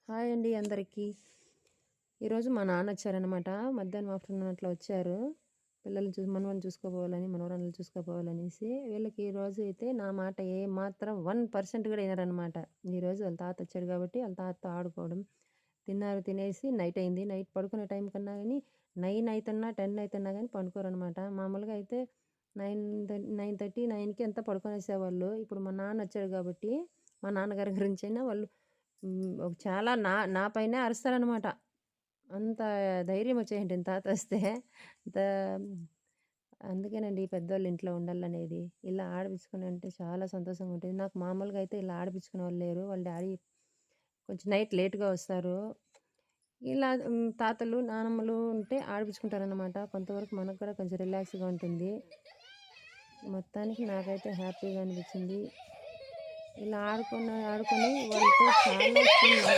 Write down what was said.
Hi అండి అందరికీ. ఈరోజు మా నాన్న వచ్చారనమాట. మధ్యాహ్నం ఆఫ్టర్నూన్ అట్లా వచ్చారు. పిల్లల్ని మనవల్ని చూసుకోపోవాలని, మనవరాళ్ళని చూసుకోపోవాలనేసి. వీళ్ళకి ఈరోజు అయితే నా మాట ఏ మాత్రం 1% కూడా వినరనమాట. ఈరోజు వాళ్ళ తాత వచ్చాడు కాబట్టి వాళ్ళ తాతతో ఆడుకోవడం. తిన్నారు, తినేసి నైట్ అయింది. నైట్ పడుకునే టైం కన్నా కానీ 9 అవుతున్నా 10 అవుతున్నా కానీ పండుకోరనమాట. మామూలుగా అయితే 9:30 9కి అంతా పడుకొనేసేవాళ్ళు. ఇప్పుడు మా నాన్న వచ్చాడు కాబట్టి మా నాన్నగారి గురించైనా వాళ్ళు చాలా నా నా పైనే అరుస్తారనమాట. అంత ధైర్యం వచ్చేసింటుంది తాత వస్తే. అంత అందుకేనండి పెద్దోళ్ళు ఇంట్లో ఉండాలనేది. ఇలా ఆడిపించుకుని అంటే చాలా సంతోషంగా ఉంటుంది. నాకు మామూలుగా అయితే ఇలా ఆడిపించుకునే వాళ్ళు లేరు. వాళ్ళ డాడీ కొంచెం నైట్ లేట్‌గా వస్తారు. ఇలా తాతలు, నానమ్మలు ఉంటే ఆడిపించుకుంటారనమాట. కొంతవరకు మనకు కూడా కొంచెం రిలాక్స్‌గా ఉంటుంది. మొత్తానికి నాకైతే హ్యాపీగా అనిపించింది. ఇలా ఆడుకొని వాళ్ళతో చాలా